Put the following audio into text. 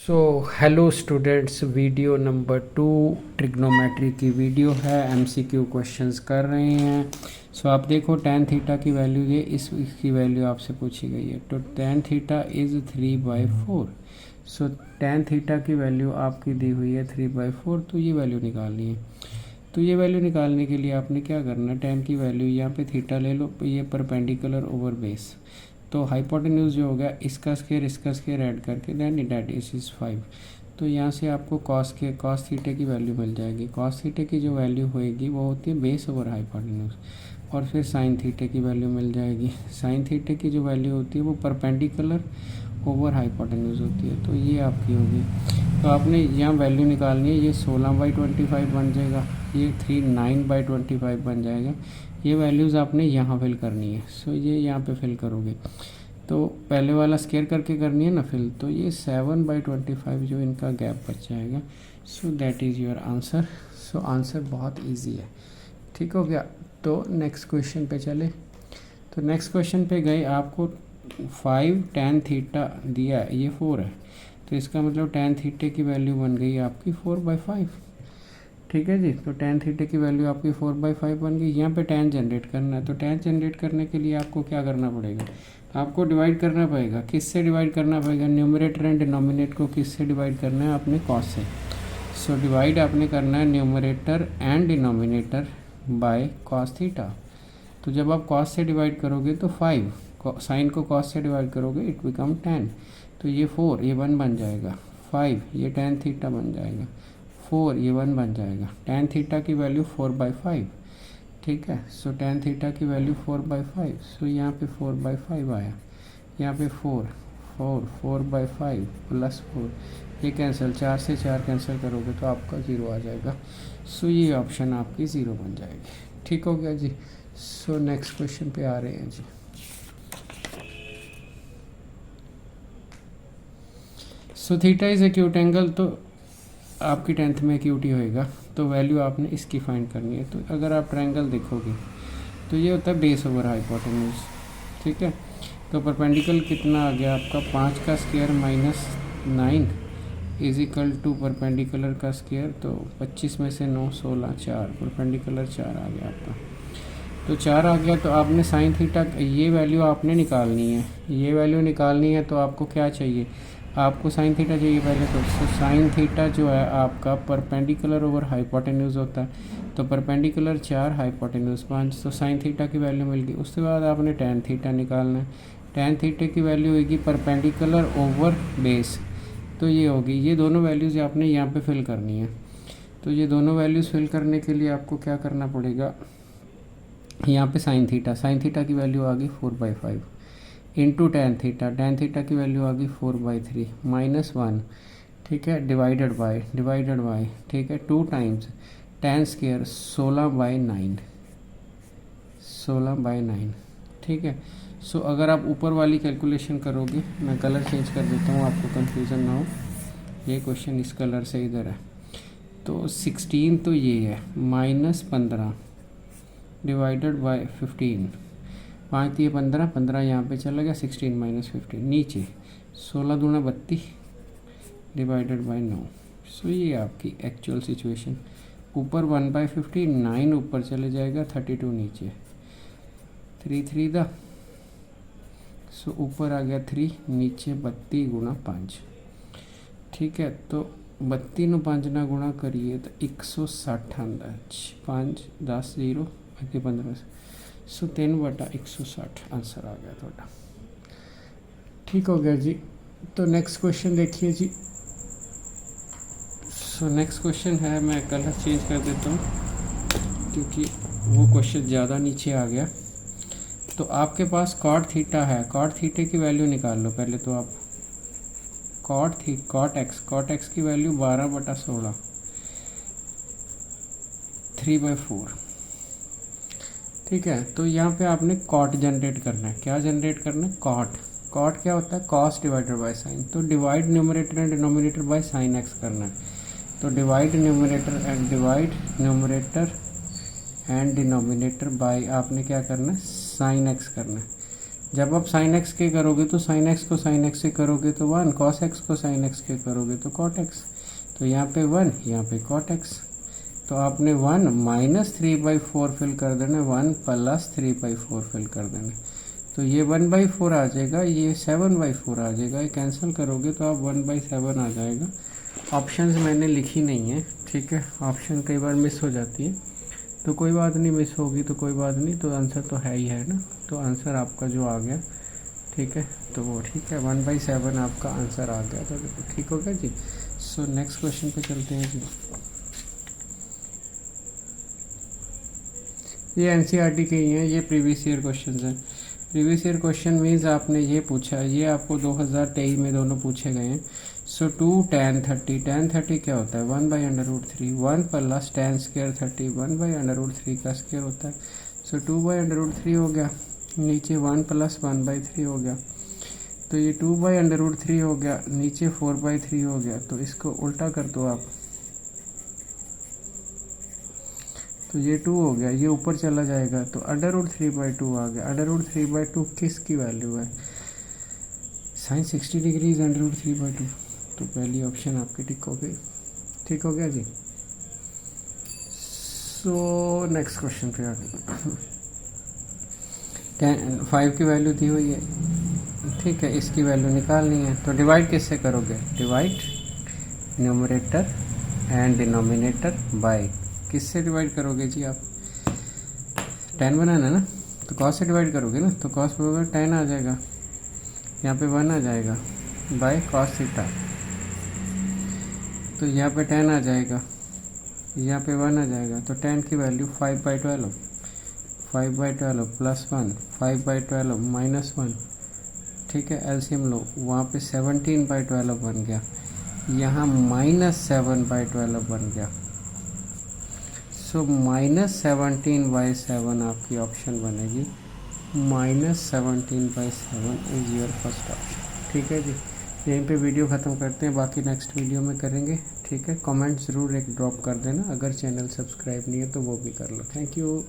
So hello students, video number 2 trigonometry की video है। MCQ questions कर रहे हैं। सो आप देखो tan थीटा की वैल्यू ये इसकी वैल्यू आपसे पूछी गई है। तो tan theta is 3/4। So tan theta की वैल्यू आपकी दी हुई है 3/4। तो ये वैल्यू निकालनी है। तो ये वैल्यू निकालने के लिए आपने क्या करना है, tan की वैल्यू यहाँ पे थीटा ले लो, ये परपेंडिकुलर ओवर बेस। तो हाइपोटेन्यूज जो हो गया इसका स्क्वायर ऐड करके देन डेट इज 5। तो यहाँ से आपको कॉस थीटे की वैल्यू मिल जाएगी। कॉस थीटे की जो वैल्यू होएगी वो होती है बेस ओवर हाइपोटेन्यूज। और फिर साइन थीटे की वैल्यू मिल जाएगी। साइन थीटे की जो वैल्यू होती है वो परपेंडिकुलर ओवर हाइपोटेन्यूज होती है। तो ये आपकी होगी। तो आपने यहाँ वैल्यू निकालनी है। ये 16/25 बन जाएगा, ये 39/25 बन जाएगा। ये वैल्यूज़ आपने यहाँ फिल करनी है। सो ये यहाँ पे फिल करोगे तो पहले वाला स्क्वायर करके करनी है ना फिल। तो ये 7/25 जो इनका गैप बच जाएगा। So that is your answer. So answer बहुत इजी है। ठीक हो गया। तो नेक्स्ट क्वेश्चन पे चले। तो नेक्स्ट क्वेश्चन पे गए, आपको 5 tan थीटा दिया है, ये 4 है। तो इसका मतलब tan थीटे की वैल्यू बन गई आपकी 4/5। ठीक है जी। तो tan थीटे की वैल्यू आपकी 4/5 बन गई। यहाँ पे tan जनरेट करना है। तो tan जनरेट करने के लिए आपको क्या करना पड़ेगा, आपको डिवाइड करना पड़ेगा। किससे डिवाइड करना पड़ेगा, न्यूमरेटर एंड डिनोमिनेट को किससे डिवाइड करना है, अपने कॉस से। सो डिवाइड आपने करना है numerator and denominator by cos theta. तो जब आप कॉस से डिवाइड करोगे तो 5, साइन को कॉस से डिवाइड करोगे इट बिकम 10। तो ये 4, ये 1 बन जाएगा। 5, ये tan थीटा बन जाएगा। 4, ये 1 बन जाएगा। tan थीटा की वैल्यू 4/5। ठीक है। सो tan थीटा की वैल्यू 4/5। सो यहाँ पे 4/5 आया। यहाँ पे 4/5 प्लस 4, ये कैंसिल, 4 से 4 कैंसिल करोगे तो आपका 0 आ जाएगा। सो ये ऑप्शन आपकी 0 बन जाएगी। ठीक हो गया जी। सो नेक्स्ट क्वेश्चन पे आ रहे हैं जी। So theta is acute angle. तो आपकी 10th में एक्यूटी होएगा। तो वैल्यू आपने इसकी फाइंड करनी है। तो अगर आप ट्रायंगल देखोगे तो ये होता है बेस ओवर हाइपोटेन्यूज। ठीक है। तो परपेंडिकुलर कितना आ गया आपका, 5 का square minus 9 is equal to perpendicular का स्क्वायर। तो 25 में से 9, 16, 4, परपेंडिकुलर 4 आ गया आपका। तो 4 आ गया। तो आपने साइन थीटा ये वैल्यू आपने निकालनी है। ये वैल्यू निकालनी है तो आपको क्या चाहिए, आपको साइन थीटा चाहिए पहले। तो साइन थीटा जो है आपका परपेंडिकुलर ओवर हाइपोटेन्यूज होता है। तो परपेंडिकुलर 4, हाइपोटेन्यूज 5। तो साइन थीटा की वैल्यू मिल गई। उसके बाद आपने tan थीटा निकालना है। tan थीटे की वैल्यू होगी परपेंडिकुलर ओवर बेस। तो ये होगी, ये दोनों वैल्यूज़ आपने यहाँ पे फिल करनी है। तो ये दोनों वैल्यूज़ फिल करने के लिए आपको क्या करना पड़ेगा, यहाँ पे साइन थीटा की वैल्यू आ गई 4/5 इंटू tan थीटा की वैल्यू आ गई 4/3 -1। ठीक है। डिवाइडेड बाय ठीक है 2 टाइम्स tan स्क्वायर 16/9। ठीक है। सो अगर आप ऊपर वाली कैलकुलेशन करोगे, मैं कलर चेंज कर देता हूँ आपको कंफ्यूजन ना हो। ये क्वेश्चन इस कलर से इधर है। तो 16 तो ये है, -15 डिवाइडेड बाय 15। 5 दिए 15, 15 यहाँ पे चला गया, 16 - 15 नीचे 16 दूना 32 डिवाइडेड बाय 9। सो ये आपकी एक्चुअल सिचुएशन। ऊपर 1/50, 9 ऊपर चले जाएगा, 32 नीचे, 3 3 दा। सो ऊपर आ गया 3, नीचे 32 गुणा 5। ठीक है। तो 32 ਨੂੰ 5 ਨਾਲ गुणा करिए तो 160 आंदा। 5 10 0 अगे 15। सो 3/160 आंसर आ गया थोड़ा। ठीक हो गया जी। तो नेक्स्ट क्वेश्चन देखिए जी। सो नेक्स्ट क्वेश्चन है, मैं कलर चेंज कर देता हूँ क्योंकि वो क्वेश्चन ज़्यादा नीचे आ गया। तो आपके पास cot थीटा है। cot थीटे की वैल्यू निकाल लो पहले। तो आप cot x की वैल्यू 12/16 3/4। ठीक है। तो यहाँ पे आपने cot जनरेट करना है। क्या जनरेट करना है, cot क्या होता है, cos डिवाइडेड बाय साइन। तो divide numerator and denominator by sine x करना है। तो divide numerator and denominator by आपने क्या करना है, साइन x करना है। जब आप साइन एक्स के करोगे तो साइन एक्स को साइन एक्स से करोगे तो 1, कॉस एक्स को साइन एक्स के करोगे तो कॉट एक्स। तो यहाँ पे 1, यहाँ पे कॉट एक्स। तो आपने 1 माइनस 3/4 फिल कर देना, 1 प्लस 3/4 फिल कर देना। तो ये 1/4 आ जाएगा, ये 7/4 आ जाएगा। ये कैंसिल करोगे तो आप 1/7 आ जाएगा। ऑप्शंस मैंने लिखी नहीं है, ठीक है, ऑप्शन कई बार मिस हो जाती है, तो कोई बात नहीं, मिस होगी तो कोई बात नहीं, तो आंसर तो है ही है ना। तो आंसर आपका जो आ गया, ठीक है, तो वो ठीक है, 1/7 आपका आंसर आ गया, तो ठीक हो गया जी। सो नेक्स्ट क्वेश्चन पे चलते हैं जी। ये एनसीईआरटी के ही हैं, ये प्रीवियस ईयर क्वेश्चन हैं। प्रीवियस ईयर क्वेश्चन मीन्स आपने ये पूछा, ये आपको 2023 में दोनों पूछे गए हैं। सो 2 tan 30, tan 30 क्या होता है 1/√3, 1 प्लस tan स्क्वायर 30, 1/√3 का स्क्वायर होता है। सो 2/√3 हो गया, नीचे 1 प्लस 1/3 हो गया, तो ये 2/√3 हो गया, नीचे 4/3 हो गया। तो इसको उल्टा कर दो आप, तो ये 2 हो गया, ये ऊपर चला जाएगा, तो √3/2 आ गया। √3/2 किसकी वैल्यू है, साइन 60 डिग्री इज √3/2। तो पहली ऑप्शन आपकी टिक हो गई, ठीक हो गया जी। सो नेक्स्ट क्वेश्चन पे आ गए। 5 की वैल्यू दी हुई है, ठीक है, इसकी वैल्यू निकालनी है। तो डिवाइड किससे करोगे, divide numerator and denominator by, किससे डिवाइड करोगे जी आप, 10 बनाना ना, तो कॉस से डिवाइड करोगे ना, तो कॉस बराबर 10 आ जाएगा, यहाँ पे 1 आ जाएगा, बाय कॉस थीटा। तो यहाँ पे 10 आ जाएगा, यहाँ पे 1 आ जाएगा, तो 10 की वैल्यू 5/12, 5/12 प्लस 1, 5/12 माइनस 1, ठीक है, एलसीएम लो, वहाँ पे 17/12 बन गया, यहाँ -7/12 बन गया। सो -17/7 आपकी ऑप्शन बनेगी, -17/7 इज़ योर फर्स्ट ऑप्शन, ठीक है जी। यहीं पे वीडियो ख़त्म करते हैं, बाकी नेक्स्ट वीडियो में करेंगे, ठीक है। कमेंट ज़रूर एक ड्रॉप कर देना, अगर चैनल सब्सक्राइब नहीं है तो वो भी कर लो। Thank you.